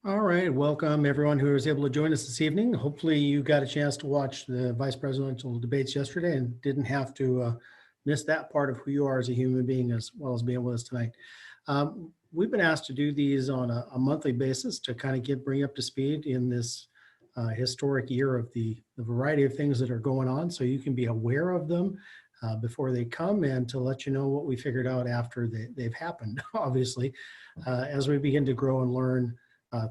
All right, welcome everyone who was able to join us this evening. Hopefully you got a chance to watch the vice presidential debates yesterday and didn't have to miss that part of who you are as a human being as well as being with us tonight. We've been asked to do these on a monthly basis to kind of bring you up to speed in this historic year of the variety of things that are going on, so you can be aware of them before they come, and to let you know what we figured out after they've happened, obviously, as we begin to grow and learn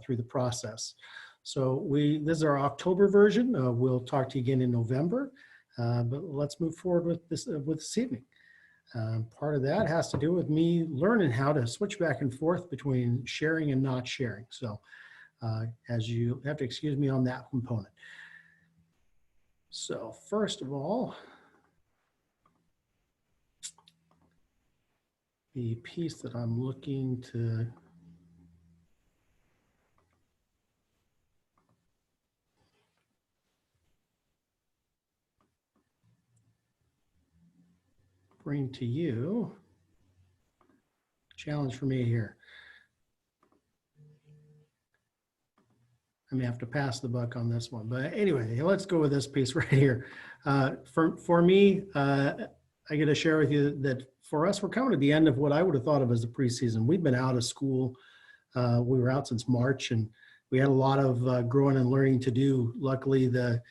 through the process. So this is our October version. We'll talk to you again in November, but let's move forward with this evening. Part of that has to do with me learning how to switch back and forth between sharing and not sharing. So as you have to excuse me on that component. So first of all, the piece that I'm looking to bring to you, challenge for me here. I may have to pass the buck on this one, but anyway, let's go with this piece right here. For me, I get to share with you that for us, we're coming to the end of what I would have thought of as the preseason. We've been out of school. We were out since March, and we had a lot of growing and learning to do. Luckily, the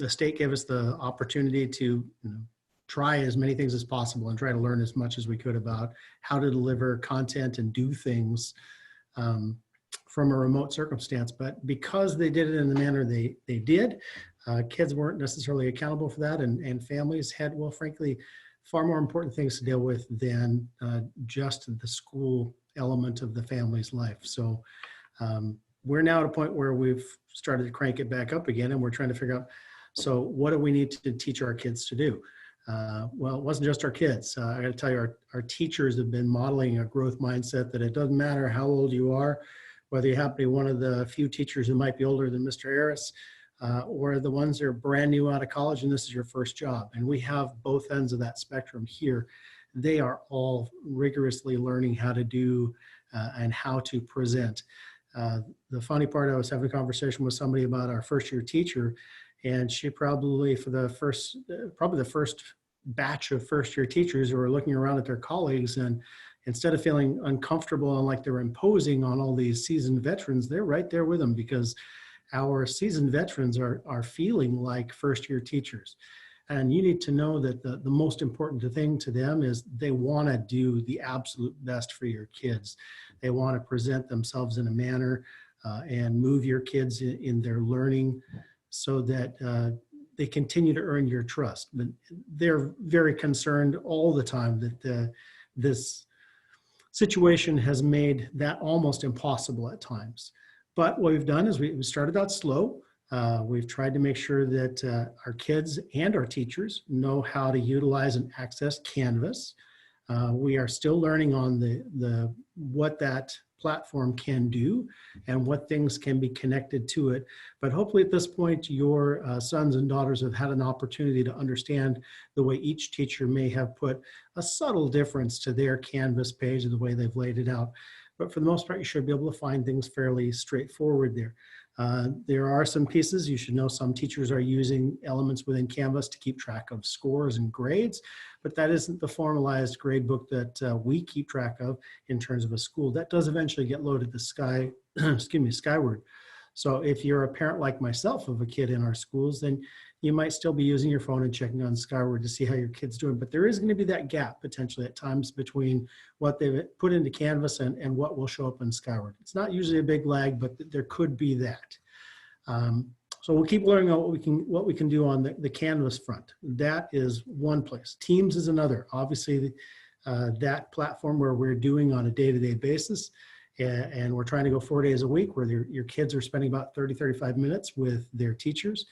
state gave us the opportunity to try as many things as possible and try to learn as much as we could about how to deliver content and do things from a remote circumstance. But because they did it in the manner they did, kids weren't necessarily accountable for that, and families had, well, frankly, far more important things to deal with than just the school element of the family's life. So we're now at a point where we've started to crank it back up again, and we're trying to figure out, so what do we need to teach our kids to do? Well, it wasn't just our kids. I got to tell you, our teachers have been modeling a growth mindset that it doesn't matter how old you are, whether you happen to be one of the few teachers who might be older than Mr. Harris, or the ones that are brand new out of college and this is your first job. And we have both ends of that spectrum here. They are all rigorously learning how to do and how to present. The funny part, I was having a conversation with somebody about our first year teacher, and she probably for the first batch of first year teachers who are looking around at their colleagues, and instead of feeling uncomfortable and like they're imposing on all these seasoned veterans, they're right there with them, because our seasoned veterans are feeling like first year teachers. And you need to know that the most important thing to them is they want to do the absolute best for your kids. They want to present themselves in a manner and move your kids in their learning so that they continue to earn your trust. But they're very concerned all the time that this situation has made that almost impossible at times. But what we've done is we started out slow. We've tried to make sure that our kids and our teachers know how to utilize and access Canvas. We are still learning on what that platform can do and what things can be connected to it. But hopefully at this point, your sons and daughters have had an opportunity to understand the way each teacher may have put a subtle difference to their Canvas page and the way they've laid it out. But for the most part, you should be able to find things fairly straightforward there. There are some pieces you should know. Some teachers are using elements within Canvas to keep track of scores and grades, but that isn't the formalized grade book that we keep track of in terms of a school. That does eventually get loaded to Skyward. So if you're a parent like myself of a kid in our schools, then you might still be using your phone and checking on Skyward to see how your kid's doing. But there is going to be that gap potentially at times between what they've put into Canvas and what will show up in Skyward. It's not usually a big lag, but there could be that. So we'll keep learning about what we can do on the Canvas front. That is one place. Teams is another. Obviously, that platform where we're doing on a day-to-day basis, and we're trying to go 4 days a week where your kids are spending about 30-35 minutes with their teachers.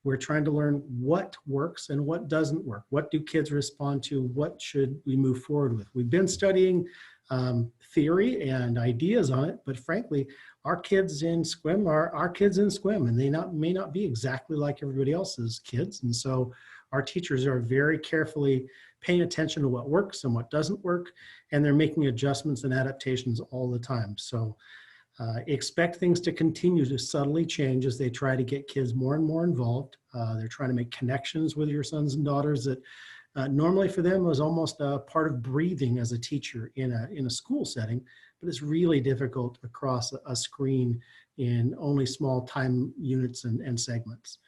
We're trying to learn what works and what doesn't work. What do kids respond to? What should we move forward with? We've been studying theory and ideas on it, but frankly, our kids in Sequim are our kids in Sequim, and they may not be exactly like everybody else's kids. And so our teachers are very carefully paying attention to what works and what doesn't work, and they're making adjustments and adaptations all the time. So Expect things to continue to subtly change as they try to get kids more and more involved. They're trying to make connections with your sons and daughters that normally for them was almost a part of breathing as a teacher in a school setting, but it's really difficult across a screen in only small time units and segments.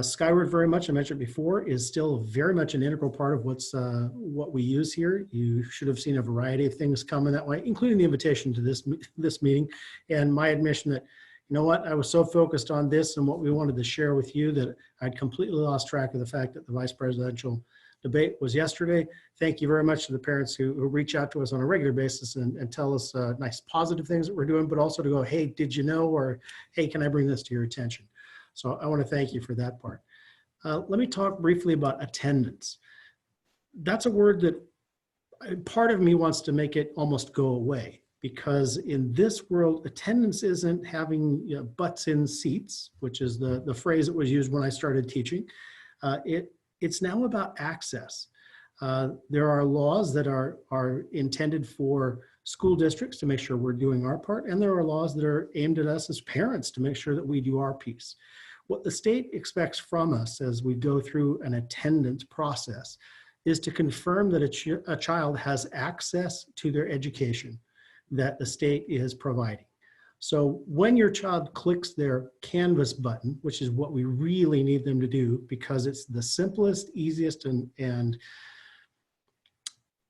Skyward very much, I mentioned before, is still very much an integral part of what we use here. You should have seen a variety of things coming that way, including the invitation to this meeting and my admission that, you know what, I was so focused on this and what we wanted to share with you that I'd completely lost track of the fact that the vice presidential debate was yesterday. Thank you very much to the parents who reach out to us on a regular basis and tell us nice positive things that we're doing, but also to go, hey, did you know, or hey, can I bring this to your attention? So I want to thank you for that part. Let me talk briefly about attendance. That's a word that part of me wants to make it almost go away, because in this world, attendance isn't having butts in seats, which is the phrase that was used when I started teaching. It's now about access. There are laws that are intended for school districts to make sure we're doing our part, and there are laws that are aimed at us as parents to make sure that we do our piece. What the state expects from us as we go through an attendance process is to confirm that a child has access to their education that the state is providing. So when your child clicks their Canvas button, which is what we really need them to do because it's the simplest, easiest, and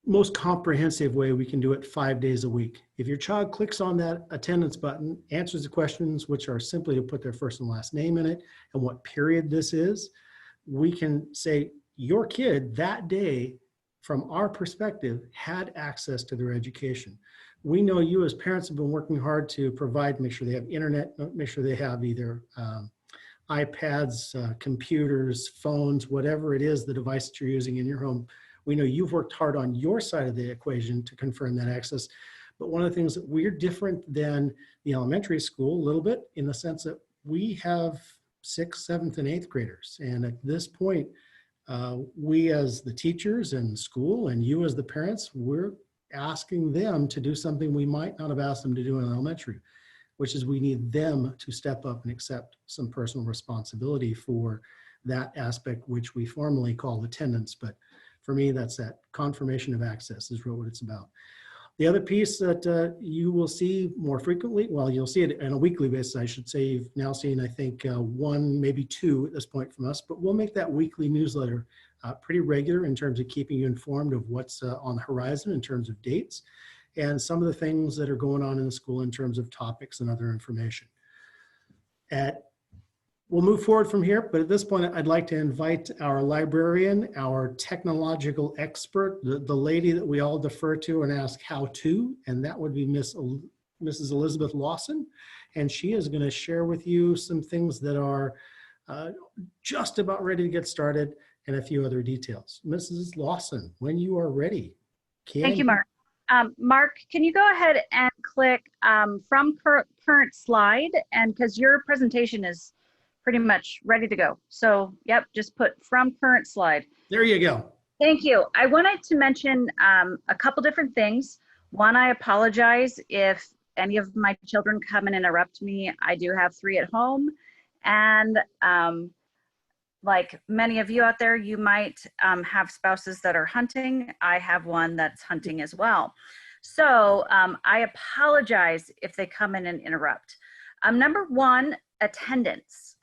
most comprehensive way we can do it 5 days a week. If your child clicks on that attendance button, answers the questions, which are simply to put their first and last name in it and what period this is, we can say your kid that day, from our perspective, had access to their education. We know you as parents have been working hard to provide, make sure they have internet, make sure they have either iPads, computers, phones, whatever it is, the device that you're using in your home. We know you've worked hard on your side of the equation to confirm that access. But one of the things that we're different than the elementary school a little bit in the sense that we have 6th, 7th, and 8th graders. And at this point, we as the teachers and school and you as the parents, we're asking them to do something we might not have asked them to do in elementary, which is we need them to step up and accept some personal responsibility for that aspect, which we formally call attendance. But for me, that's that confirmation of access is really what it's about. The other piece that you will see more frequently, well, you'll see it on a weekly basis, I should say. You've now seen, I think, 1, maybe 2 at this point from us, but we'll make that weekly newsletter pretty regular in terms of keeping you informed of what's on the horizon in terms of dates and some of the things that are going on in the school in terms of topics and other information. We'll move forward from here, but at this point, I'd like to invite our librarian, our technological expert, the lady that we all defer to and ask how to, and that would be Mrs. Elizabeth Lawson. And she is going to share with you some things that are just about ready to get started and a few other details. Mrs. Lawson, when you are ready. Thank you, Mark. Mark, can you go ahead and click from current slide? And because your presentation is pretty much ready to go. So, yep, just put from current slide. There you go. Thank you. I wanted to mention a couple different things. One, I apologize if any of my children come and interrupt me. I do have 3 at home. And like many of you out there, you might have spouses that are hunting. I have one that's hunting as well. So I apologize if they come in and interrupt. Number 1, attendance.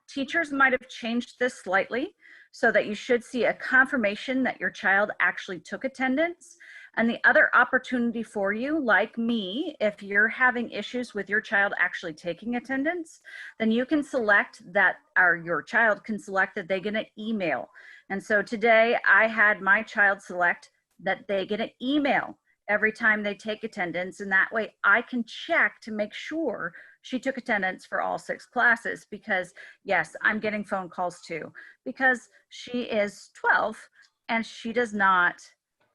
Teachers might have changed this slightly so that you should see a confirmation that your child actually took attendance. And the other opportunity for you, like me, if you're having issues with your child actually taking attendance, then you can select that, or your child can select that they get an email. And so today I had my child select that they get an email every time they take attendance. And that way I can check to make sure she took attendance for all 6 classes, because yes, I'm getting phone calls too, because she is 12 and she does not,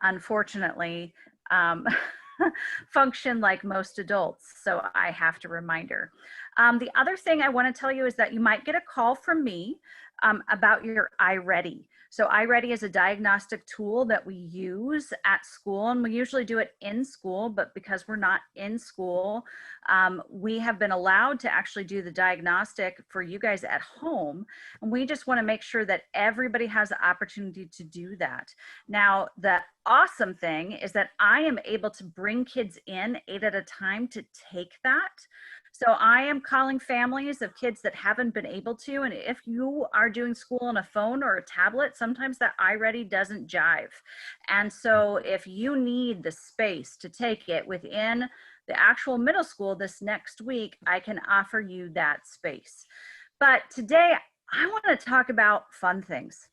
unfortunately, function like most adults. So I have to remind her. The other thing I want to tell you is that you might get a call from me about your iReady. So iReady is a diagnostic tool that we use at school, and we usually do it in school, but because we're not in school, we have been allowed to actually do the diagnostic for you guys at home. And we just want to make sure that everybody has the opportunity to do that. Now, the awesome thing is that I am able to bring kids in 8 at a time to take that. So I am calling families of kids that haven't been able to. And if you are doing school on a phone or a tablet, sometimes that iReady doesn't jive. And so if you need the space to take it within the actual middle school this next week, I can offer you that space. But today I want to talk about fun things.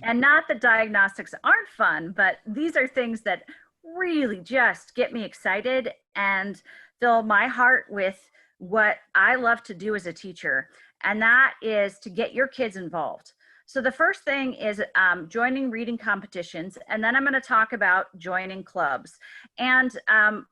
And not that diagnostics aren't fun, but these are things that really just get me excited and fill my heart with what I love to do as a teacher, and that is to get your kids involved. So the first thing is joining reading competitions, and then I'm going to talk about joining clubs. And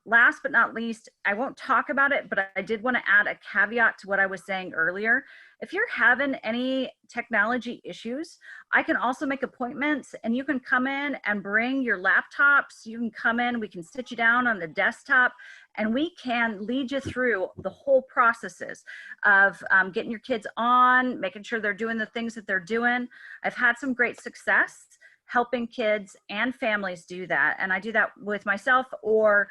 last but not least, I won't talk about it, but I did want to add a caveat to what I was saying earlier. If you're having any technology issues, I can also make appointments, and you can come in and bring your laptops. You can come in, we can sit you down on the desktop, and we can lead you through the whole processes of getting your kids on, making sure they're doing the things that they're doing. I've had some great success helping kids and families do that. And I do that with myself or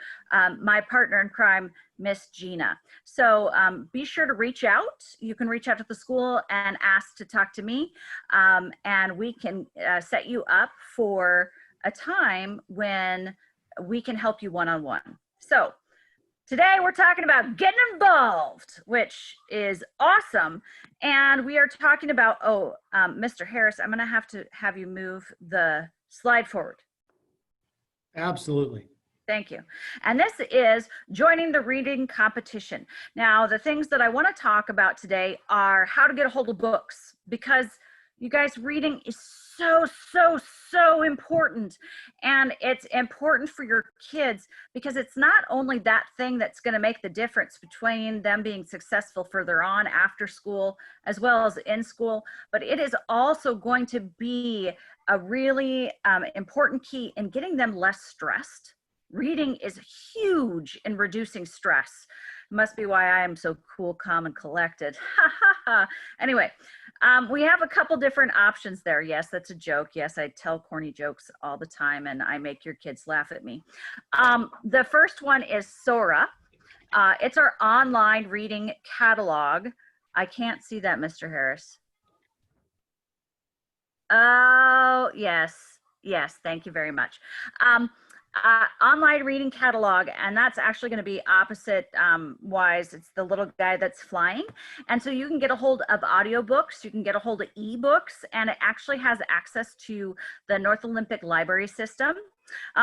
my partner in crime, Miss Gina. So be sure to reach out. You can reach out to the school and ask to talk to me. And we can set you up for a time when we can help you one-on-one. So today we're talking about getting involved, which is awesome. And we are talking about, Mr. Harris, I'm gonna have to have you move the slide forward. Absolutely. Thank you. And this is joining the reading competition. Now, the things that I want to talk about today are how to get a hold of books, because you guys, reading is so important. And it's important for your kids because it's not only that thing that's going to make the difference between them being successful further on after school as well as in school, but it is also going to be a really important key in getting them less stressed. Reading is huge in reducing stress. Must be why I am so cool, calm, and collected. Anyway, we have a couple different options there. Yes, that's a joke. Yes, I tell corny jokes all the time, and I make your kids laugh at me. The first one is Sora. It's our online reading catalog. I can't see that, Mr. Harris. Oh, yes. Yes, thank you very much. Online reading catalog, and that's actually going to be opposite wise. It's the little guy that's flying, and so you can get a hold of audiobooks, you can get a hold of ebooks, and it actually has access to the North Olympic library system.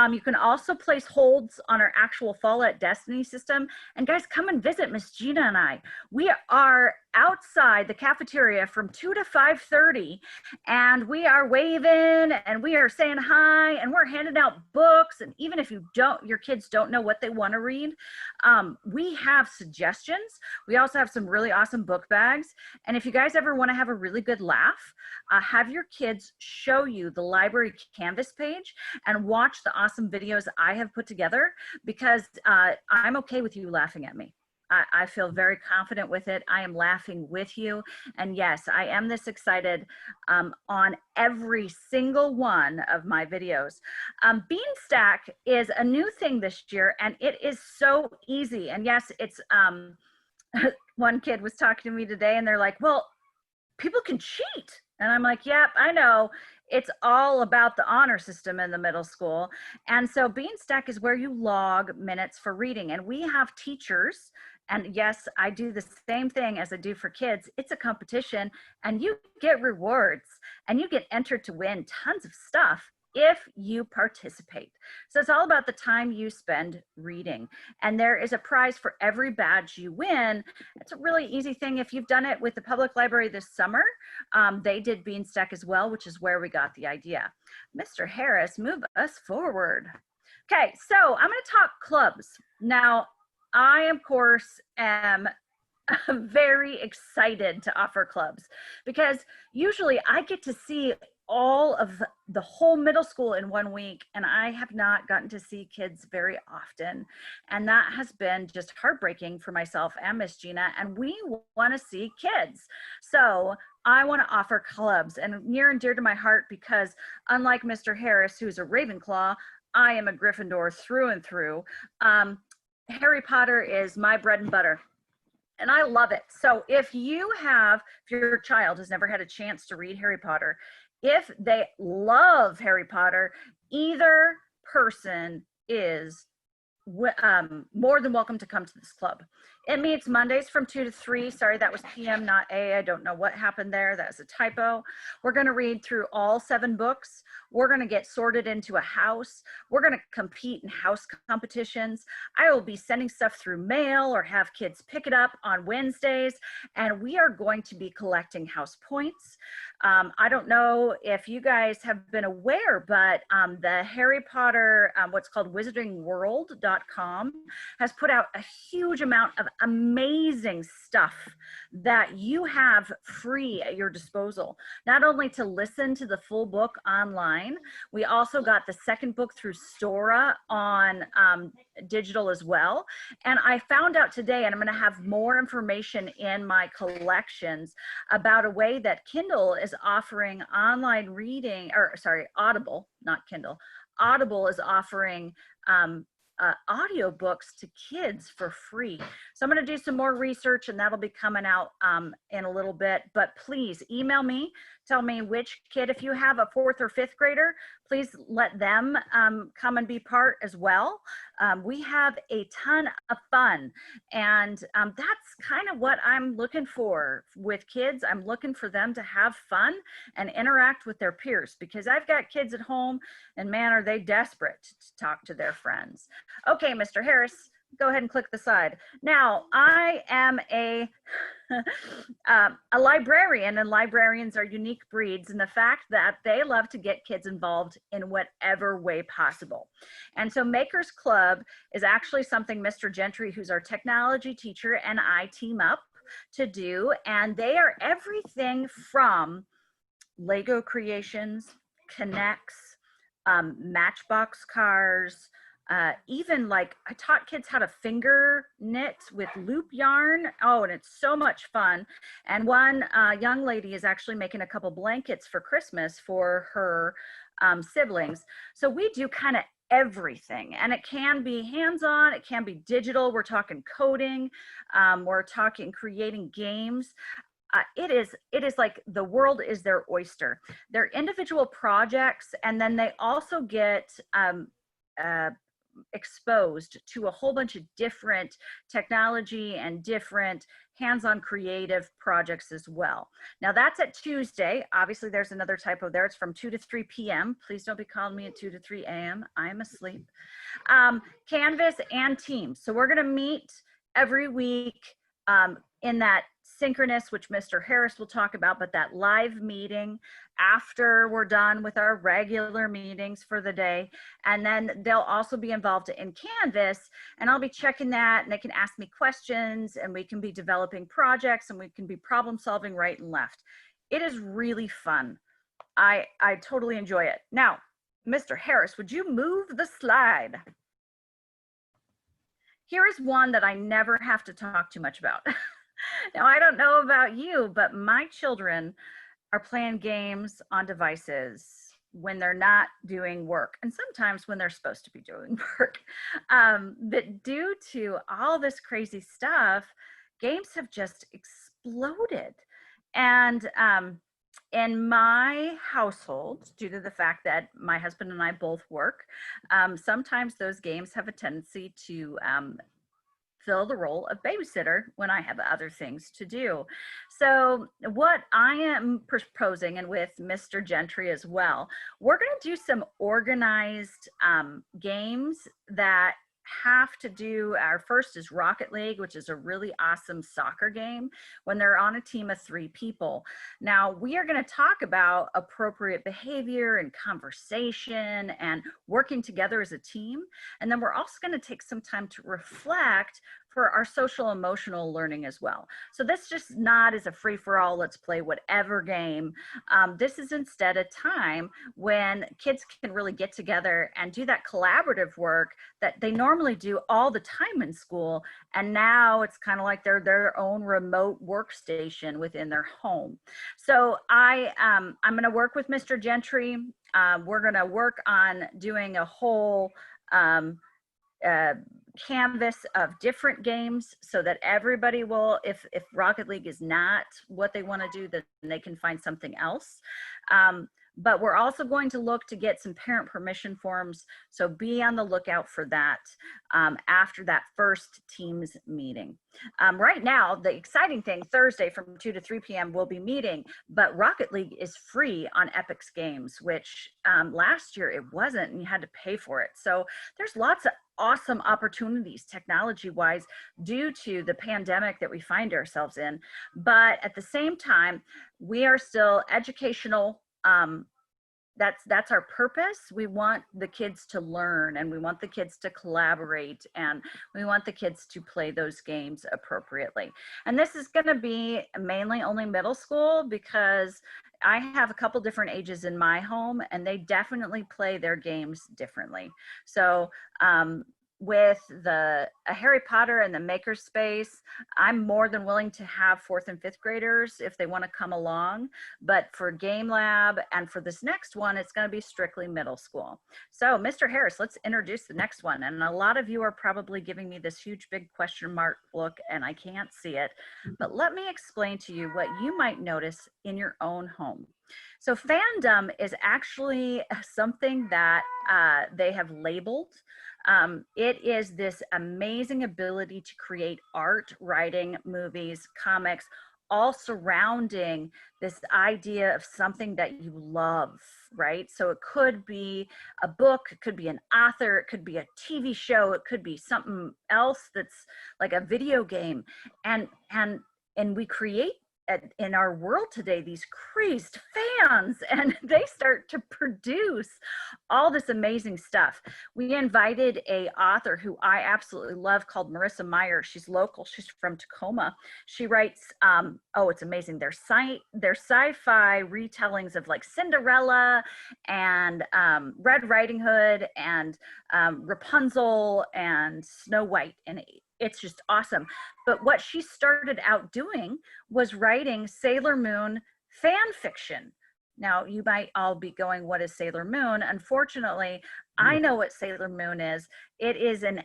You can also place holds on our actual Fall at Destiny system. And guys, come and visit Miss Gina and I. We are outside the cafeteria from 2 to 5:30, and we are waving and we are saying hi and we're handing out books. And even if your kids don't know what they want to read, we have suggestions. We also have some really awesome book bags. And if you guys ever want to have a really good laugh, have your kids show you the library Canvas page and watch the awesome videos I have put together, because I'm okay with you laughing at me. I feel very confident with it. I am laughing with you. And yes, I am this excited on every single one of my videos. Beanstack is a new thing this year, and it is so easy. And yes, it's, one kid was talking to me today and they're like, well, people can cheat. And I'm like, yep, I know. It's all about the honor system in the middle school. And so Beanstack is where you log minutes for reading. And we have teachers, and yes, I do the same thing as I do for kids. It's a competition, and you get rewards, and you get entered to win tons of stuff if you participate. So it's all about the time you spend reading. And there is a prize for every badge you win. It's a really easy thing. If you've done it with the public library this summer, they did Beanstack as well, which is where we got the idea. Mr. Harris, move us forward. Okay, so I'm going to talk clubs. Now, I, of course, am very excited to offer clubs, because usually I get to see all of the whole middle school in 1 week, and I have not gotten to see kids very often, and that has been just heartbreaking for myself and Miss Gina, and we want to see kids. So I want to offer clubs, and near and dear to my heart, because unlike Mr. Harris, who's a Ravenclaw, I am a Gryffindor through and through. Harry Potter is my bread and butter, and I love it. So if your child has never had a chance to read Harry Potter, if they love Harry Potter, either person is more than welcome to come to this club. It meets Mondays from 2 to 3. Sorry, that was PM, not A. I don't know what happened there. That's a typo. We're going to read through all 7 books. We're going to get sorted into a house. We're going to compete in house competitions. I will be sending stuff through mail or have kids pick it up on Wednesdays. And we are going to be collecting house points. I don't know if you guys have been aware, but the Harry Potter, what's called wizardingworld.com, has put out a huge amount of amazing stuff that you have free at your disposal. Not only to listen to the full book online, we also got the second book through Stora on digital as well. And I found out today, and I'm going to have more information in my collections about a way that Kindle is offering online reading, or sorry, Audible, not Kindle. Audible is offering audiobooks to kids for free. So I'm going to do some more research, and that'll be coming out in a little bit. But please email me, tell me which kid. If you have a 4th or 5th grader, please let them come and be part as well. We have a ton of fun, and that's kind of what I'm looking for with kids. I'm looking for them to have fun and interact with their peers, because I've got kids at home, and man, are they desperate to talk to their friends. Okay, Mr. Harris, go ahead and click the side. Now, I am a librarian, and librarians are unique breeds in the fact that they love to get kids involved in whatever way possible. And so Makers Club is actually something Mr. Gentry, who's our technology teacher, and I team up to do. And they are everything from Lego creations, Connects, Matchbox cars, even like I taught kids how to finger knit with loop yarn. Oh, and it's so much fun. And one young lady is actually making a couple blankets for Christmas for her siblings. So we do kind of everything, and it can be hands-on, it can be digital. We're talking coding, we're talking creating games. It is like the world is their oyster. They're individual projects, and then they also get exposed to a whole bunch of different technology and different hands-on creative projects as well. Now that's at Tuesday. Obviously there's another typo there. It's from 2 to 3 p.m. Please don't be calling me at 2 to 3 a.m. I'm asleep. Canvas and Teams. So we're going to meet every week in that synchronous, which Mr. Harris will talk about, but that live meeting after we're done with our regular meetings for the day. And then they'll also be involved in Canvas, and I'll be checking that, and they can ask me questions, and we can be developing projects, and we can be problem solving right and left. It is really fun. I totally enjoy it. Now, Mr. Harris, would you move the slide? Here is one that I never have to talk too much about. Now, I don't know about you, but my children are playing games on devices when they're not doing work, and sometimes when they're supposed to be doing work. But due to all this crazy stuff, games have just exploded. And in my household, due to the fact that my husband and I both work, sometimes those games have a tendency to fill the role of babysitter when I have other things to do. So what I am proposing, and with Mr. Gentry as well, we're going to do some organized games that have to do. Our first is Rocket League, which is a really awesome soccer game when they're on a team of 3 people. Now, we are going to talk about appropriate behavior and conversation and working together as a team. And then we're also going to take some time to reflect for our social emotional learning as well. So this just not is a free for all, let's play whatever game. This is instead a time when kids can really get together and do that collaborative work that they normally do all the time in school. And now it's kind of like they're their own remote workstation within their home. So I'm going to work with Mr. Gentry. We're going to work on doing a whole canvas of different games so that everybody will, if Rocket League is not what they want to do, then they can find something else. But we're also going to look to get some parent permission forms. So be on the lookout for that after that first teams meeting. Right now, the exciting thing, Thursday from 2 to 3 p.m. we'll be meeting, but Rocket League is free on Epic's games, which last year it wasn't, and you had to pay for it. So there's lots of awesome opportunities technology-wise due to the pandemic that we find ourselves in. But at the same time, we are still educational. That's our purpose. We want the kids to learn, and we want the kids to collaborate, and we want the kids to play those games appropriately. And this is going to be mainly only middle school, because I have a couple different ages in my home, and they definitely play their games differently. So with a Harry Potter and the Makerspace, I'm more than willing to have 4th and 5th graders if they want to come along. But for Game Lab and for this next one, it's going to be strictly middle school. So Mr. Harris, let's introduce the next one. And a lot of you are probably giving me this huge big question mark look, and I can't see it. But let me explain to you what you might notice in your own home. So Fandom is actually something that they have labeled. It is this amazing ability to create art, writing, movies, comics, all surrounding this idea of something that you love, right? So it could be a book, it could be an author, it could be a TV show, it could be something else that's like a video game. And we create in our world today these crazed fans, and they start to produce all this amazing stuff. We invited a author who I absolutely love called Marissa Meyer. She's local, she's from Tacoma. She writes oh, it's amazing, they're sci-fi retellings of like Cinderella and Red Riding Hood and Rapunzel and Snow White, and it's just awesome. But what she started out doing was writing Sailor Moon fan fiction. Now, you might all be going, what is Sailor Moon? Unfortunately, I know what Sailor Moon is. It is an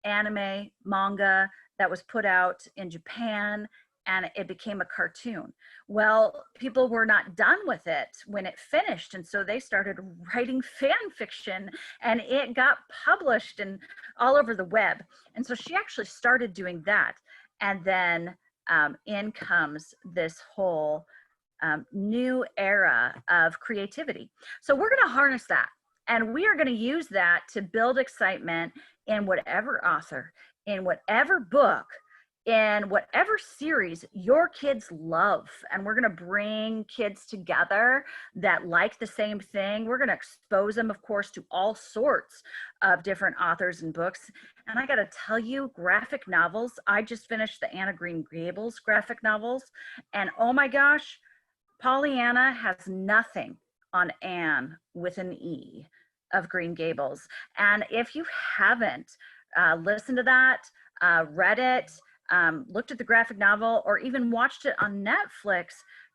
anime manga that was put out in Japan, and it became a cartoon. Well, people were not done with it when it finished, and so they started writing fan fiction, and it got published and all over the web. And so she actually started doing that, and then in comes this whole new era of creativity. So we're going to harness that, and we are going to use that to build excitement in whatever author, in whatever book, in whatever series your kids love. And we're going to bring kids together that like the same thing. We're going to expose them, of course, to all sorts of different authors and books. And I got to tell you, graphic novels, I just finished the Anna Green Gables graphic novels, and oh my gosh, Pollyanna has nothing on Anne with an E of Green Gables. And if you haven't listened to that, read it, looked at the graphic novel, or even watched it on Netflix,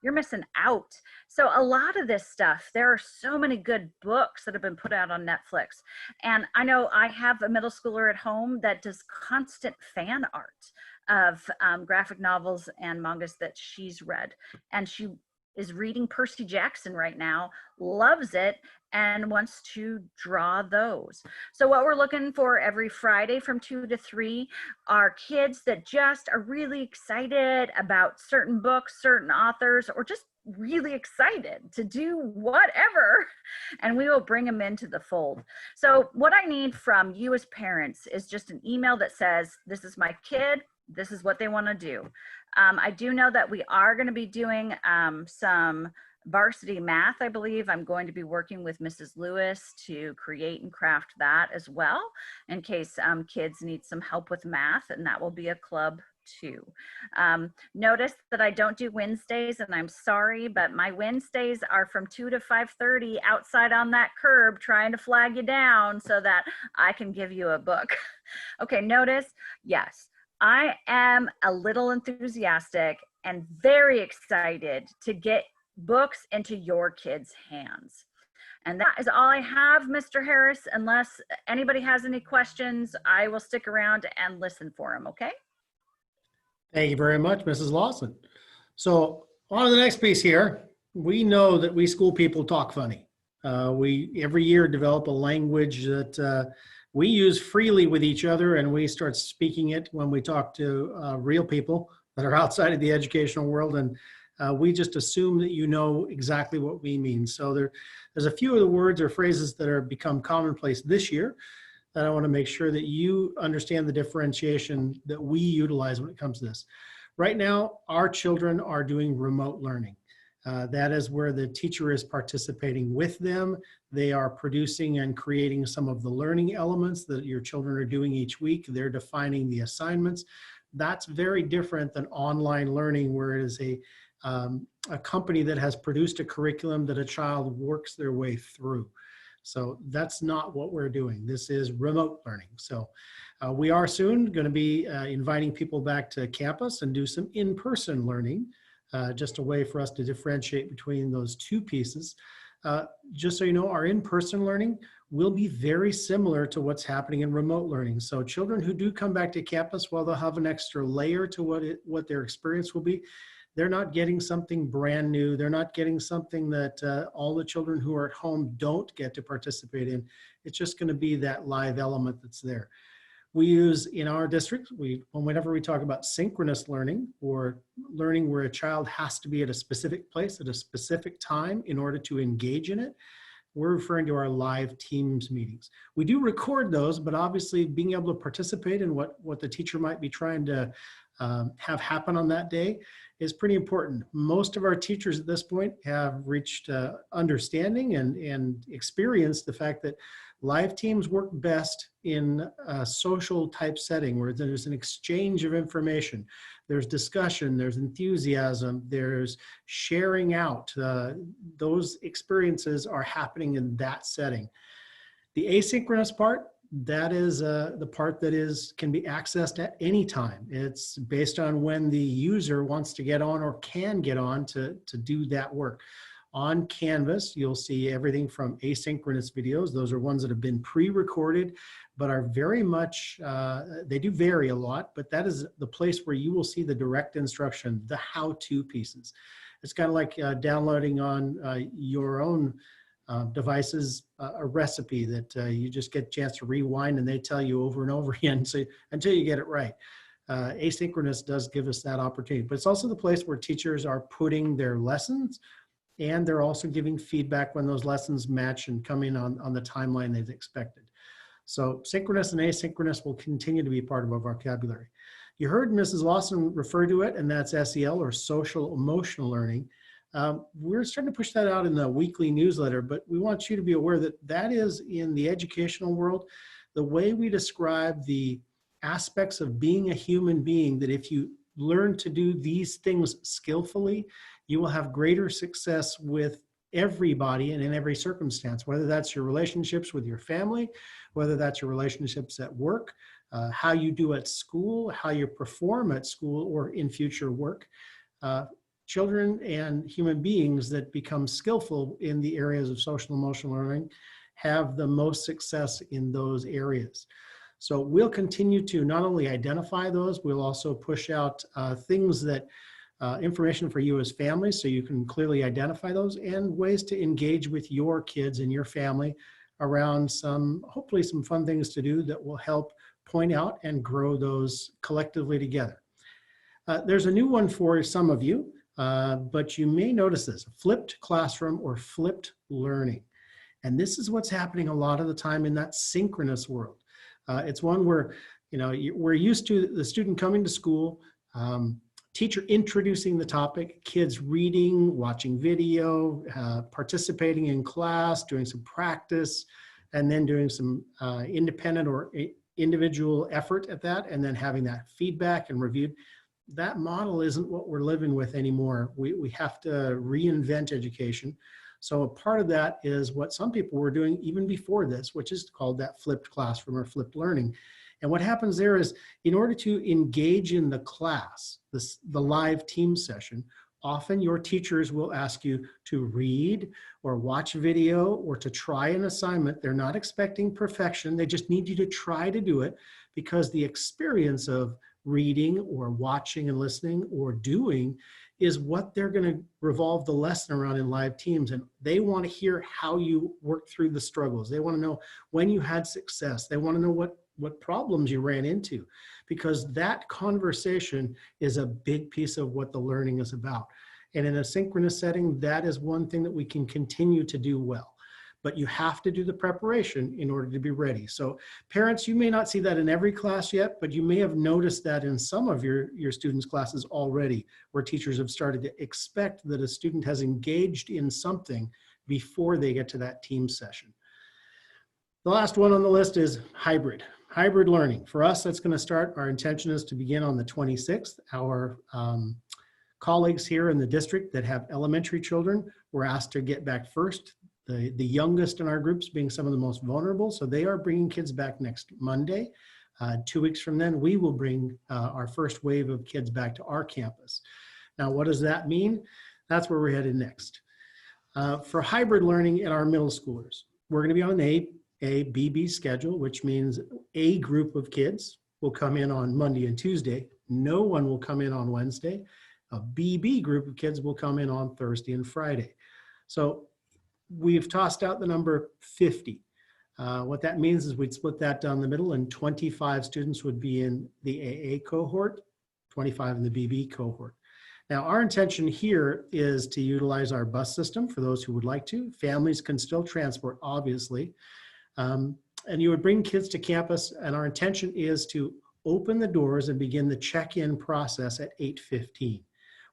you're missing out. So a lot of this stuff, there are so many good books that have been put out on Netflix. And I know I have a middle schooler at home that does constant fan art of graphic novels and mangas that she's read. And she is reading Percy Jackson right now, loves it, and wants to draw those. So what we're looking for every Friday from 2 to 3 are kids that just are really excited about certain books, certain authors, or just really excited to do whatever, and we will bring them into the fold. So what I need from you as parents is just an email that says, this is my kid, this is what they want to do. I do know that we are going to be doing some Varsity math, I believe I'm going to be working with Mrs. Lewis to create and craft that as well, in case kids need some help with math, and that will be a club too. Notice that I don't do Wednesdays, and I'm sorry, but my Wednesdays are from 2 to 5:30 outside on that curb trying to flag you down so that I can give you a book. Okay, notice, yes, I am a little enthusiastic and very excited to get books into your kids' hands. And that is all I have, Mr. Harris. Unless anybody has any questions, I will stick around and listen for them, okay? Thank you very much, Mrs. Lawson. So on to the next piece here. We know that we school people talk funny. We every year develop a language that we use freely with each other, and we start speaking it when we talk to real people that are outside of the educational world, and we just assume that you know exactly what we mean. So there's a few of the words or phrases that are become commonplace this year that I want to make sure that you understand the differentiation that we utilize when it comes to this. Right now, our children are doing remote learning. That is where the teacher is participating with them. They are producing and creating some of the learning elements that your children are doing each week. They're defining the assignments. That's very different than online learning, where it is a company that has produced a curriculum that a child works their way through. So that's not what we're doing. This is remote learning. So we are soon going to be inviting people back to campus and do some in-person learning, just a way for us to differentiate between those two pieces. Just so you know, our in-person learning will be very similar to what's happening in remote learning. So children who do come back to campus, while they'll have an extra layer to what their experience will be, they're not getting something brand new. They're not getting something that all the children who are at home don't get to participate in. It's just going to be that live element that's there. We use in our district, whenever we talk about synchronous learning, or learning where a child has to be at a specific place at a specific time in order to engage in it, we're referring to our live Teams meetings. We do record those, but obviously being able to participate in what the teacher might be trying to have happen on that day is pretty important. Most of our teachers at this point have reached understanding and experienced the fact that live teams work best in a social type setting where there's an exchange of information, there's discussion, there's enthusiasm, there's sharing out. Those experiences are happening in that setting. The asynchronous part, that is the part that can be accessed at any time. It's based on when the user wants to get on or can get on to do that work. On Canvas, you'll see everything from asynchronous videos. Those are ones that have been pre-recorded, but are very much, they do vary a lot, but that is the place where you will see the direct instruction, the how-to pieces. It's kind of like downloading on your own devices a recipe that you just get a chance to rewind and they tell you over and over again until you get it right. Asynchronous does give us that opportunity, but it's also the place where teachers are putting their lessons, and they're also giving feedback when those lessons match and come in on the timeline they've expected. So synchronous and asynchronous will continue to be part of our vocabulary. You heard Mrs. Lawson refer to it, and that's SEL, or social emotional learning. We're starting to push that out in the weekly newsletter, but we want you to be aware that that is, in the educational world, the way we describe the aspects of being a human being, that if you learn to do these things skillfully, you will have greater success with everybody and in every circumstance, whether that's your relationships with your family, whether that's your relationships at work, how you do at school, how you perform at school or in future work. Children and human beings that become skillful in the areas of social emotional learning have the most success in those areas. So we'll continue to not only identify those, we'll also push out things that information for you as families, so you can clearly identify those, and ways to engage with your kids and your family around hopefully some fun things to do that will help point out and grow those collectively together. There's a new one for some of you, but you may notice this: flipped classroom or flipped learning. And this is what's happening a lot of the time in that synchronous world. It's one where, we're used to the student coming to school, teacher introducing the topic, kids reading, watching video, participating in class, doing some practice, and then doing some independent or individual effort at that, and then having that feedback and reviewed. That model isn't what we're living with anymore. We have to reinvent education. So a part of that is what some people were doing even before this, which is called that flipped classroom or flipped learning. And what happens there is, in order to engage in the class, the live team session, often your teachers will ask you to read or watch video or to try an assignment. They're not expecting perfection. They just need you to try to do it, because the experience of reading or watching and listening or doing is what they're going to revolve the lesson around in live teams. And they want to hear how you work through the struggles. They want to know when you had success. They want to know what problems you ran into, because that conversation is a big piece of what the learning is about. And in a synchronous setting, that is one thing that we can continue to do well. But you have to do the preparation in order to be ready. So parents, you may not see that in every class yet, but you may have noticed that in some of your students' classes already, where teachers have started to expect that a student has engaged in something before they get to that team session. The last one on the list is hybrid learning. For us, that's going to start, our intention is to begin on the 26th. Our colleagues here in the district that have elementary children were asked to get back first. The youngest in our groups being some of the most vulnerable. So they are bringing kids back next Monday. 2 weeks from then, we will bring our first wave of kids back to our campus. Now, what does that mean? That's where we're headed next. For hybrid learning in our middle schoolers, we're gonna be on an AABB schedule, which means a group of kids will come in on Monday and Tuesday. No one will come in on Wednesday. A BB group of kids will come in on Thursday and Friday. So we've tossed out the number 50. What that means is we'd split that down the middle, and 25 students would be in the AA cohort, 25 in the BB cohort. Now, our intention here is to utilize our bus system for those who would like to. Families can still transport, obviously. And you would bring kids to campus, and our intention is to open the doors and begin the check-in process at 8:15.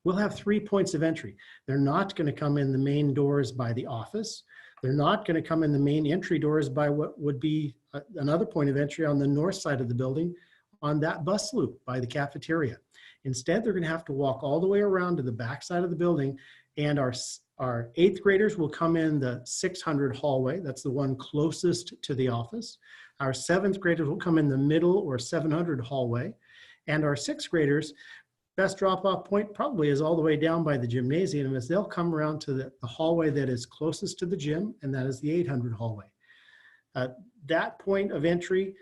We'll have 3 points of entry. They're not going to come in the main doors by the office. They're not going to come in the main entry doors by what would be another point of entry on the north side of the building on that bus loop by the cafeteria. Instead, they're going to have to walk all the way around to the back side of the building, and our 8th graders will come in the 600 hallway. That's the one closest to the office. Our 7th graders will come in the middle or 700 hallway, and our 6th graders, best drop-off point probably is all the way down by the gymnasium, as they'll come around to the hallway that is closest to the gym, and that is the 800 hallway. That point of entry,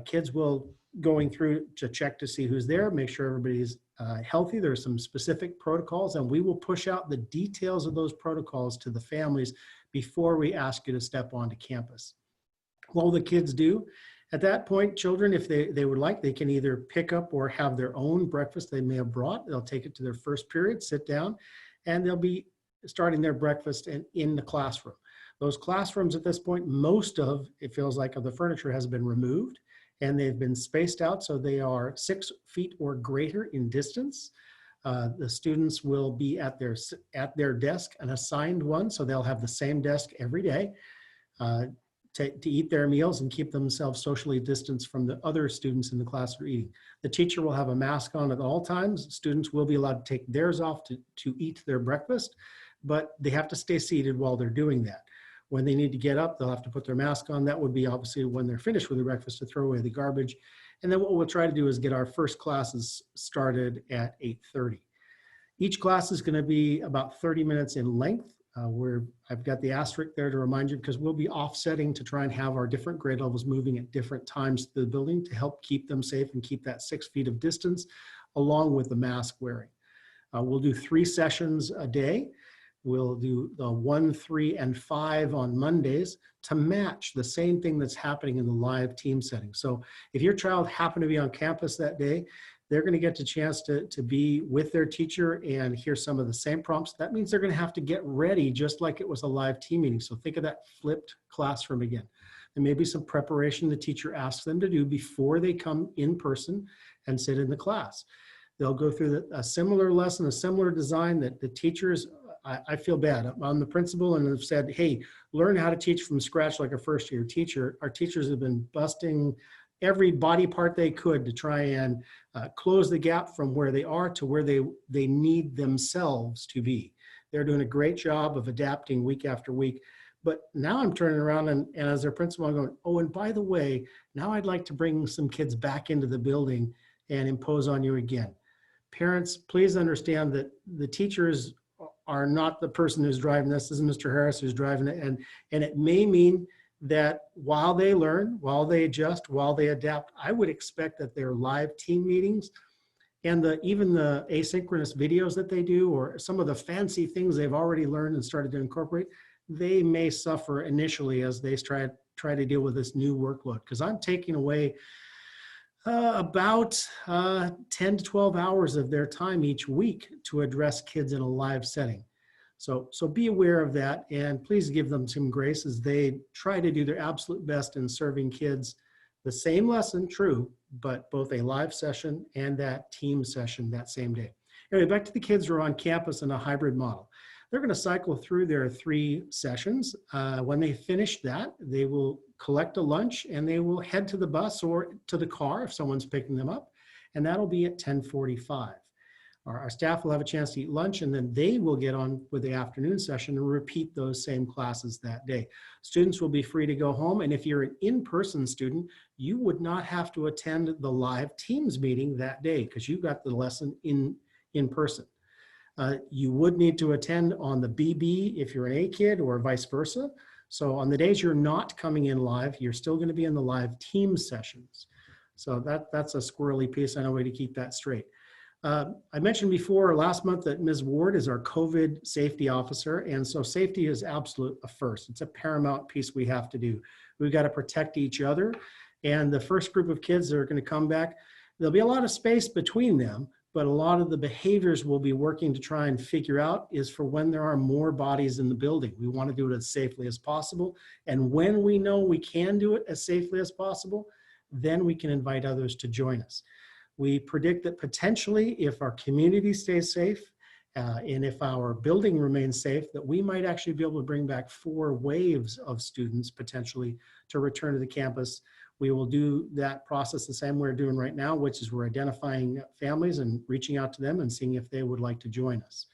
kids will going through to check to see who's there, make sure everybody's healthy. There are some specific protocols, and we will push out the details of those protocols to the families before we ask you to step onto campus. What will the kids do? At that point, children, if they would like, they can either pick up or have their own breakfast they may have brought. They'll take it to their first period, sit down, and they'll be starting their breakfast in the classroom. Those classrooms at this point, most of, it feels like, of the furniture has been removed, and they've been spaced out so they are 6 feet or greater in distance. The students will be at their desk, an assigned one, so they'll have the same desk every day. To eat their meals and keep themselves socially distanced from the other students in the class who are eating. The teacher will have a mask on at all times. Students will be allowed to take theirs off to eat their breakfast, but they have to stay seated while they're doing that. When they need to get up, they'll have to put their mask on. That would be obviously when they're finished with their breakfast, to throw away the garbage. And then what we'll try to do is get our first classes started at 8:30. Each class is going to be about 30 minutes in length. I've got the asterisk there to remind you, because we'll be offsetting to try and have our different grade levels moving at different times to the building to help keep them safe and keep that 6 feet of distance along with the mask wearing. We'll do 3 sessions a day. We'll do the 1, 3, and 5 on Mondays to match the same thing that's happening in the live team setting. So if your child happened to be on campus that day, they're going to get the chance to be with their teacher and hear some of the same prompts. That means they're going to have to get ready just like it was a live team meeting. So think of that flipped classroom again. There may be some preparation the teacher asks them to do before they come in person and sit in the class. They'll go through a similar lesson, a similar design that the teachers, I feel bad. I'm the principal and have said, hey, learn how to teach from scratch like a first year teacher. Our teachers have been busting every body part they could to try and close the gap from where they are to where they need themselves to be. They're doing a great job of adapting week after week. But now I'm turning around and as their principal, I'm going, oh, and by the way, now I'd like to bring some kids back into the building and impose on you again. Parents, please understand that the teachers are not the person who's driving this. This is Mr. Harris who's driving it. And it may mean that while they learn, while they adjust, while they adapt, I would expect that their live team meetings and even the asynchronous videos that they do, or some of the fancy things they've already learned and started to incorporate, they may suffer initially as they try to deal with this new workload. Because I'm taking away about 10 to 12 hours of their time each week to address kids in a live setting. So be aware of that, and please give them some grace as they try to do their absolute best in serving kids the same lesson, true, but both a live session and that team session that same day. Anyway, back to the kids who are on campus in a hybrid model. They're going to cycle through their 3 sessions. When they finish that, they will collect a lunch and they will head to the bus or to the car if someone's picking them up, and that'll be at 10:45. Our staff will have a chance to eat lunch, and then they will get on with the afternoon session and repeat those same classes that day. Students will be free to go home, and if you're an in-person student, you would not have to attend the live Teams meeting that day because you got the lesson in person. You would need to attend on the BB if you're an A kid or vice versa. So on the days you're not coming in live, you're still going to be in the live team sessions. So that's a squirrely piece. I know a way to keep that straight. I mentioned before last month that Ms. Ward is our COVID safety officer. And so safety is absolute a first. It's a paramount piece we have to do. We've got to protect each other. And the first group of kids that are going to come back, there'll be a lot of space between them, but a lot of the behaviors we'll be working to try and figure out is for when there are more bodies in the building. We want to do it as safely as possible. And when we know we can do it as safely as possible, then we can invite others to join us. We predict that potentially if our community stays safe and if our building remains safe, that we might actually be able to bring back 4 waves of students potentially to return to the campus. We will do that process the same way we're doing right now, which is we're identifying families and reaching out to them and seeing if they would like to join us.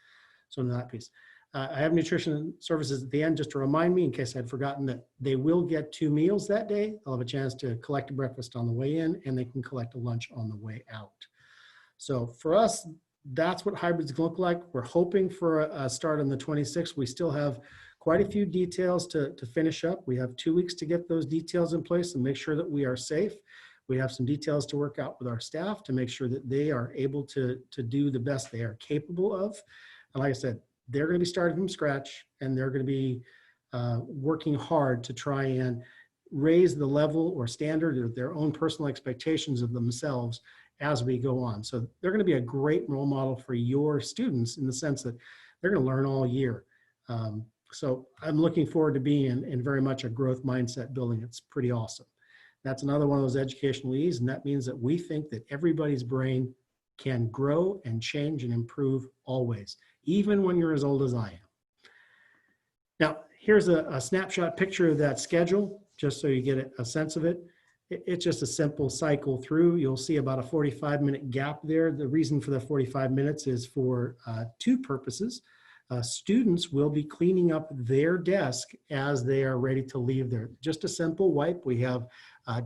So in that piece. I have nutrition services at the end just to remind me in case I'd forgotten that they will get 2 meals that day. They'll have a chance to collect a breakfast on the way in and they can collect a lunch on the way out. So for us, that's what hybrids can look like. We're hoping for a start on the 26th. We still have quite a few details to finish up. We have 2 weeks to get those details in place and make sure that we are safe. We have some details to work out with our staff to make sure that they are able to do the best they are capable of. And like I said, they're going to be starting from scratch and they're going to be working hard to try and raise the level or standard of their own personal expectations of themselves as we go on. So they're going to be a great role model for your students in the sense that they're going to learn all year. So I'm looking forward to being in very much a growth mindset building. It's pretty awesome. That's another one of those educational E's, and that means that we think that everybody's brain can grow and change and improve always, even when you're as old as I am. Now, here's a snapshot picture of that schedule, just so you get a sense of it. It's just a simple cycle through. You'll see about a 45-minute gap there. The reason for the 45 minutes is for 2 purposes. Students will be cleaning up their desk as they are ready to leave there. Just a simple wipe. We have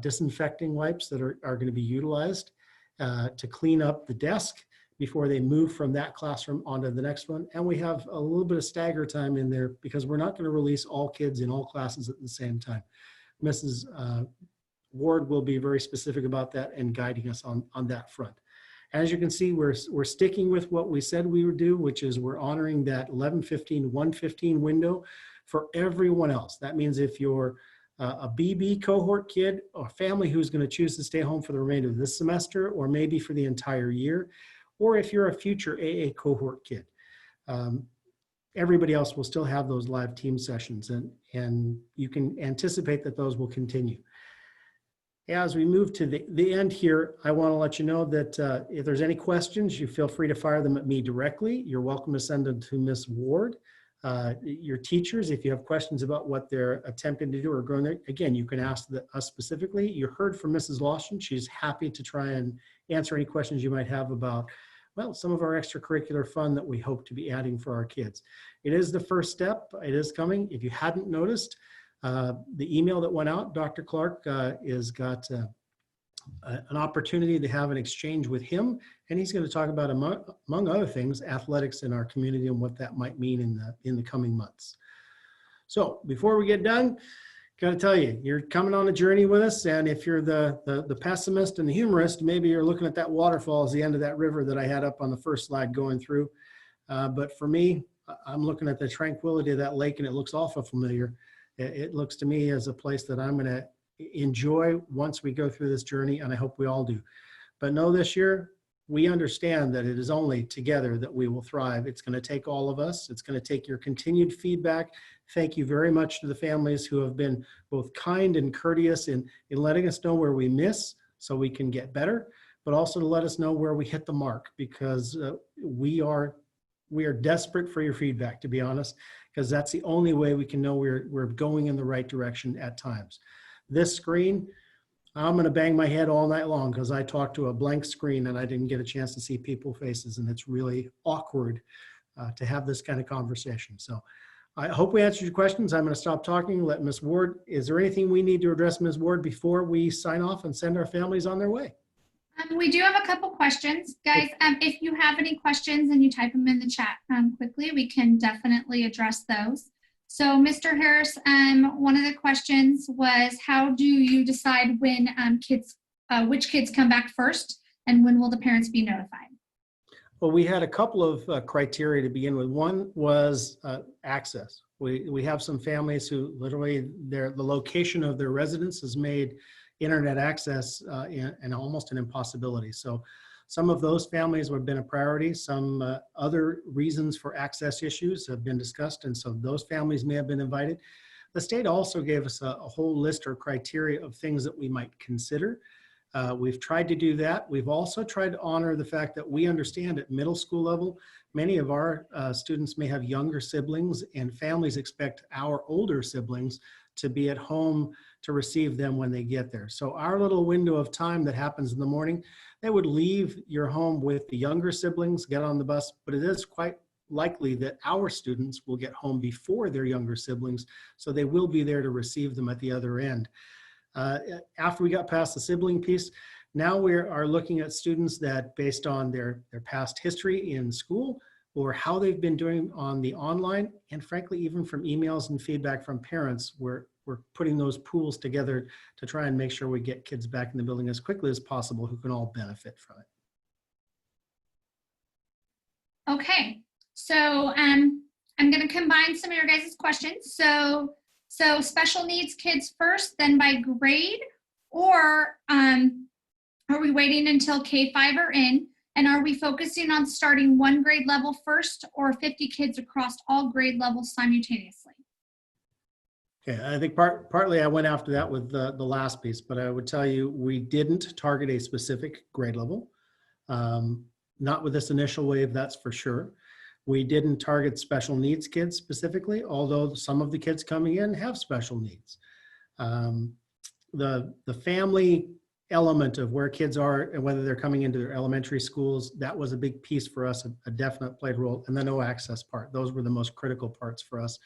disinfecting wipes that are going to be utilized to clean up the desk before they move from that classroom onto the next one. And we have a little bit of stagger time in there because we're not going to release all kids in all classes at the same time. Mrs. Ward will be very specific about that and guiding us on that front. As you can see, we're sticking with what we said we would do, which is we're honoring that 11:15, 1:15 window for everyone else. That means if you're a BB cohort kid or family who's going to choose to stay home for the remainder of this semester or maybe for the entire year, or if you're a future AA cohort kid, everybody else will still have those live team sessions and you can anticipate that those will continue. As we move to the end here, I want to let you know that if there's any questions, you feel free to fire them at me directly. You're welcome to send them to Ms. Ward. Your teachers, if you have questions about what they're attempting to do or growing there, again, you can ask us specifically. You heard from Mrs. Lawson. She's happy to try and answer any questions you might have about, well, some of our extracurricular fun that we hope to be adding for our kids. It is the first step. It is coming. If you hadn't noticed, the email that went out, Dr. Clark has got an opportunity to have an exchange with him, and he's going to talk about, among other things, athletics in our community and what that might mean in the coming months. So before we get done, got to tell you, you're coming on a journey with us, and if you're the pessimist and the humorist, maybe you're looking at that waterfall as the end of that river that I had up on the first slide going through. But for me, I'm looking at the tranquility of that lake, and it looks awful familiar. It looks to me as a place that I'm going to enjoy once we go through this journey, and I hope we all do. But know this year, we understand that it is only together that we will thrive. It's going to take all of us. It's going to take your continued feedback. Thank you very much to the families who have been both kind and courteous in letting us know where we miss so we can get better, but also to let us know where we hit the mark, because we are desperate for your feedback, to be honest, because that's the only way we can know we're going in the right direction at times. This screen, I'm going to bang my head all night long because I talked to a blank screen and I didn't get a chance to see people's faces, and it's really awkward to have this kind of conversation. So I hope we answered your questions. I'm going to stop talking, let Ms. Ward, is there anything we need to address, Ms. Ward, before we sign off and send our families on their way? We do have a couple questions, guys. If you have any questions and you type them in the chat quickly, we can definitely address those. So Mr. Harris, one of the questions was, how do you decide when which kids come back first, and when will the parents be notified? Well, we had a couple of criteria to begin with. One was access. We have some families who literally the location of their residence has made internet access and almost an impossibility. So some of those families have been a priority. Some other reasons for access issues have been discussed, and so those families may have been invited. The state also gave us a whole list or criteria of things that we might consider. We've tried to do that. We've also tried to honor the fact that we understand at middle school level, many of our students may have younger siblings, and families expect our older siblings to be at home to receive them when they get there. So our little window of time that happens in the morning, they would leave your home with the younger siblings, get on the bus, but it is quite likely that our students will get home before their younger siblings, so they will be there to receive them at the other end. After we got past the sibling piece, now we are looking at students that, based on their past history in school or how they've been doing on the online, and frankly, even from emails and feedback from parents, we're putting those pools together to try and make sure we get kids back in the building as quickly as possible who can all benefit from it. Okay, so I'm going to combine some of your guys' questions. So special needs kids first, then by grade, or are we waiting until K-5 are in? And are we focusing on starting one grade level first, or 50 kids across all grade levels simultaneously? Okay, I think partly I went after that with the last piece, but I would tell you we didn't target a specific grade level. Not with this initial wave, that's for sure. We didn't target special needs kids specifically, although some of the kids coming in have special needs. The family element of where kids are and whether they're coming into their elementary schools, that was a big piece for us, a definite played role, and the no access part. Those were the most critical parts for us.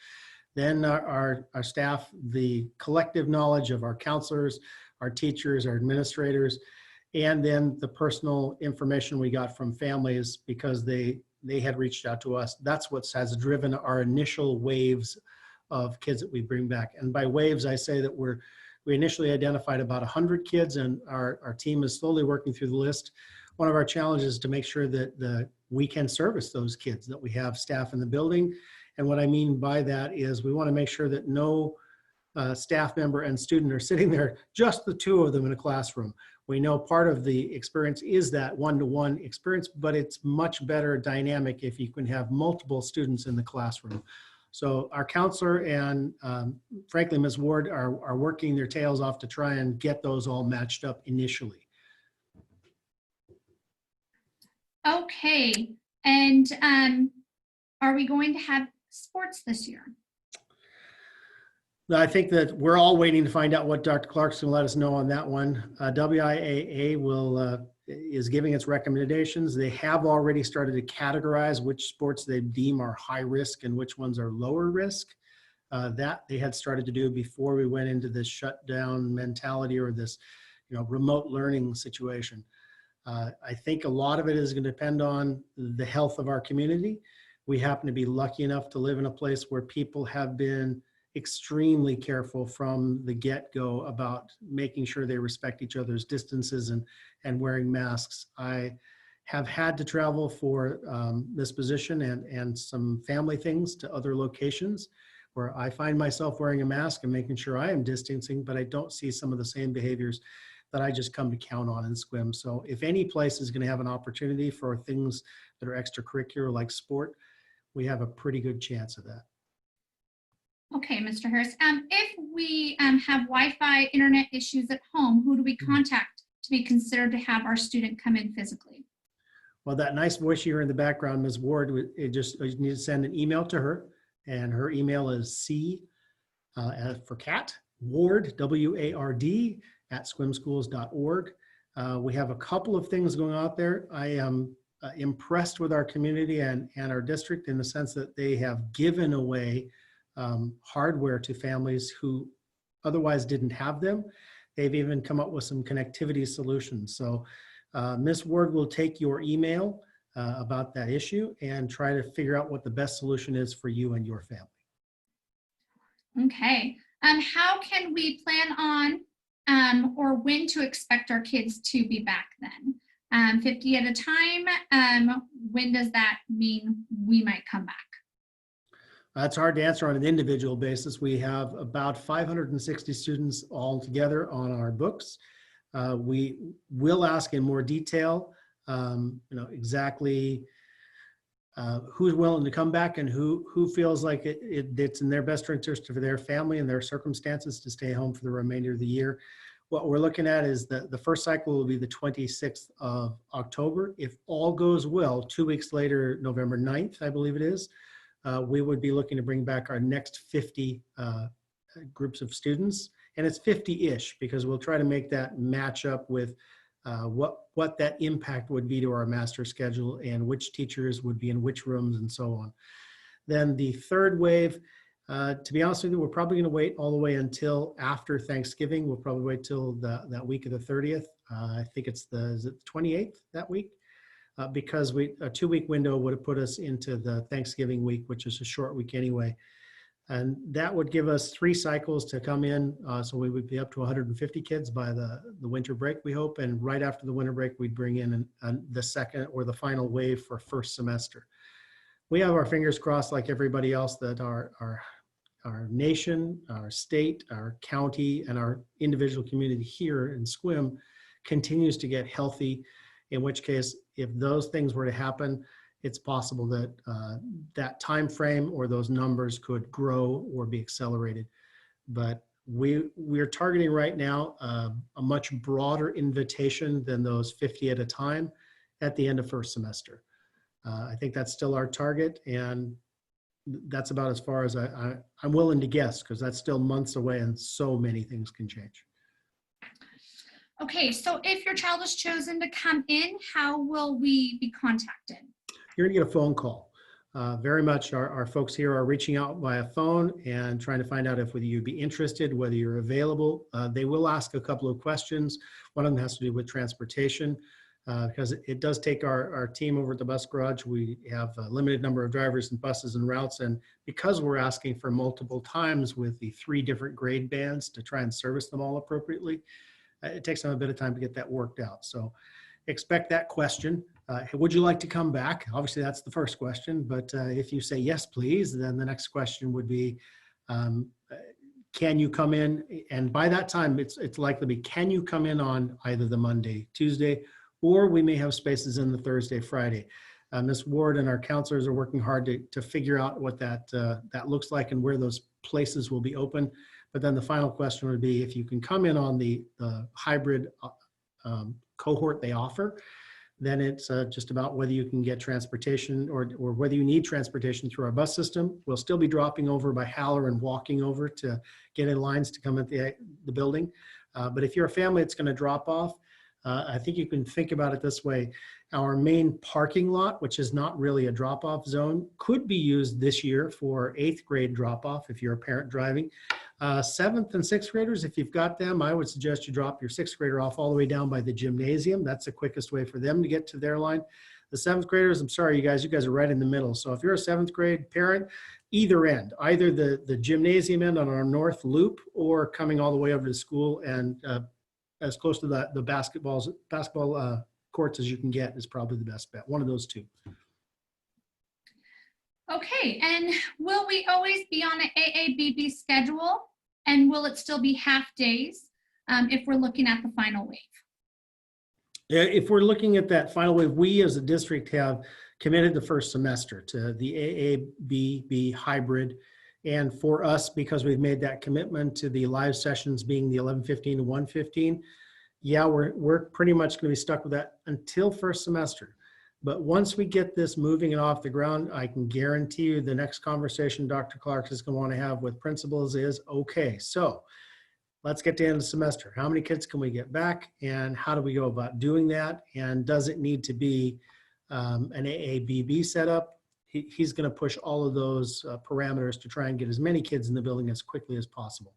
Then our staff, the collective knowledge of our counselors, our teachers, our administrators, and then the personal information we got from families because they had reached out to us. That's what has driven our initial waves of kids that we bring back. And by waves, I say that we initially identified about 100 kids, and our team is slowly working through the list. One of our challenges is to make sure that we can service those kids, that we have staff in the building. And what I mean by that is we want to make sure that no staff member and student are sitting there, just the two of them in a classroom. We know part of the experience is that one-to-one experience, but it's much better dynamic if you can have multiple students in the classroom. So our counselor and frankly, Ms. Ward are working their tails off to try and get those all matched up initially. Okay, and are we going to have sports this year? I think that we're all waiting to find out what Dr. Clark's going to let us know on that one. WIAA is giving its recommendations. They have already started to categorize which sports they deem are high risk and which ones are lower risk. That they had started to do before we went into this shutdown mentality or this, remote learning situation. I think a lot of it is going to depend on the health of our community. We happen to be lucky enough to live in a place where people have been extremely careful from the get-go about making sure they respect each other's distances and wearing masks. I have had to travel for this position and some family things to other locations where I find myself wearing a mask and making sure I am distancing, but I don't see some of the same behaviors that I just come to count on in Sequim. So if any place is going to have an opportunity for things that are extracurricular like sport, we have a pretty good chance of that. Okay, Mr. Harris. If we have Wi-Fi internet issues at home, who do we contact to be considered to have our student come in physically? Well, that nice voice you hear in the background, Ms. Ward, you need to send an email to her, and her email is for cat, Ward, W-A-R-D, @sequimschools.org. We have a couple of things going out there. I am impressed with our community and our district in the sense that they have given away hardware to families who otherwise didn't have them. They've even come up with some connectivity solutions. So Ms. Ward will take your email about that issue and try to figure out what the best solution is for you and your family. Okay. How can we plan on or when to expect our kids to be back then? 50 at a time, when does that mean we might come back? It's hard to answer on an individual basis. We have about 560 students all together on our books. We will ask in more detail, exactly who's willing to come back and who feels like it's in their best interest for their family and their circumstances to stay home for the remainder of the year. What we're looking at is that the first cycle will be the 26th of October. If all goes well, 2 weeks later, November 9th, I believe it is, we would be looking to bring back our next 50 groups of students. And it's 50-ish because we'll try to make that match up with what that impact would be to our master schedule and which teachers would be in which rooms and so on. Then the third wave, to be honest with you, we're probably going to wait all the way until after Thanksgiving. We'll probably wait till that week of the 30th. I think is it the 28th that week? Because a 2-week window would have put us into the Thanksgiving week, which is a short week anyway. And that would give us 3 cycles to come in. So we would be up to 150 kids by the winter break, we hope. And right after the winter break, we'd bring in the second or the final wave for first semester. We have our fingers crossed like everybody else that our nation, our state, our county, and our individual community here in Sequim continues to get healthy, in which case, if those things were to happen, it's possible that that time frame or those numbers could grow or be accelerated. But we're targeting right now a much broader invitation than those 50 at a time at the end of first semester. I think that's still our target, and that's about as far as I'm willing to guess, because that's still months away and so many things can change. Okay, so if your child is chosen to come in, how will we be contacted? You're gonna get a phone call. Very much our folks here are reaching out via phone and trying to find out if whether you'd be interested, whether you're available. They will ask a couple of questions. One of them has to do with transportation, because it does take our team over at the bus garage. We have a limited number of drivers and buses and routes, and because we're asking for multiple times with the 3 different grade bands to try and service them all appropriately, it takes them a bit of time to get that worked out. So expect that question. Would you like to come back? Obviously, that's the first question, but if you say yes, please, then the next question would be, can you come in? And by that time, it's likely to be, can you come in on either the Monday, Tuesday, or we may have spaces in the Thursday, Friday. Ms. Ward and our counselors are working hard to figure out what that looks like and where those places will be open. But then the final question would be, if you can come in on the hybrid cohort they offer, then it's just about whether you can get transportation or whether you need transportation through our bus system. We'll still be dropping over by Haller and walking over to get in lines to come at the building. But if you're a family that's going to drop off, I think you can think about it this way. Our main parking lot, which is not really a drop-off zone, could be used this year for 8th grade drop-off if you're a parent driving. 7th and 6th graders, if you've got them, I would suggest you drop your 6th grader off all the way down by the gymnasium. That's the quickest way for them to get to their line. The 7th graders, I'm sorry, you guys are right in the middle. So if you're a 7th grade parent, either end, either the gymnasium end on our north loop or coming all the way over to school and as close to the basketball courts as you can get is probably the best bet. One of those two. Okay, and will we always be on an AABB schedule? And will it still be half days if we're looking at the final wave? If we're looking at that final wave, we as a district have committed the first semester to the AABB hybrid. And for us, because we've made that commitment to the live sessions being the 11:15 to 1:15, yeah, we're pretty much going to be stuck with that until first semester. But once we get this moving and off the ground, I can guarantee you the next conversation Dr. Clark is going to want to have with principals is, okay, so let's get to the end of the semester. How many kids can we get back? And how do we go about doing that? And does it need to be an AABB setup? He's going to push all of those parameters to try and get as many kids in the building as quickly as possible.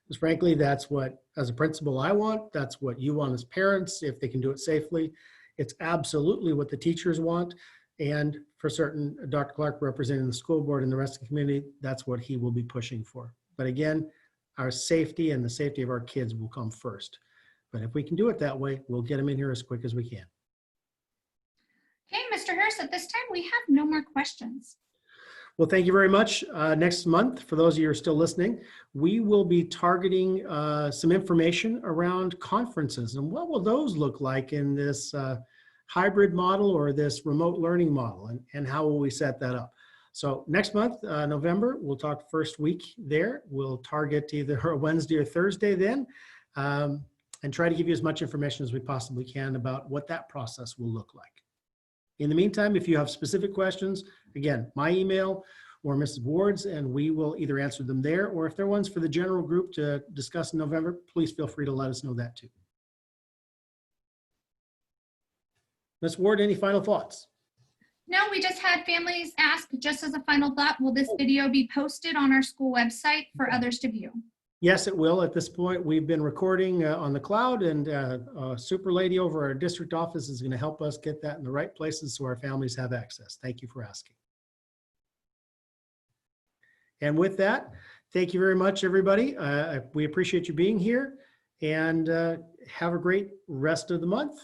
Because frankly, that's what, as a principal, I want. That's what you want as parents, if they can do it safely. It's absolutely what the teachers want. And for certain, Dr. Clark representing the school board and the rest of the community, that's what he will be pushing for. But again, our safety and the safety of our kids will come first. But if we can do it that way, we'll get them in here as quick as we can. Okay, Mr. Harris, at this time, we have no more questions. Well, thank you very much. Next month, for those of you who are still listening, we will be targeting some information around conferences and what will those look like in this hybrid model or this remote learning model, and how will we set that up. So next month, November, we'll talk first week there. We'll target either a Wednesday or Thursday then, and try to give you as much information as we possibly can about what that process will look like. In the meantime, if you have specific questions, again, my email or Mrs. Ward's, and we will either answer them there, or if there are ones for the general group to discuss in November, please feel free to let us know that too. Ms. Ward, any final thoughts? No, we just had families ask, just as a final thought, will this video be posted on our school website for others to view? Yes, it will. At this point, we've been recording on the cloud, and a super lady over our district office is going to help us get that in the right places so our families have access. Thank you for asking. And with that, thank you very much, everybody. We appreciate you being here, and have a great rest of the month.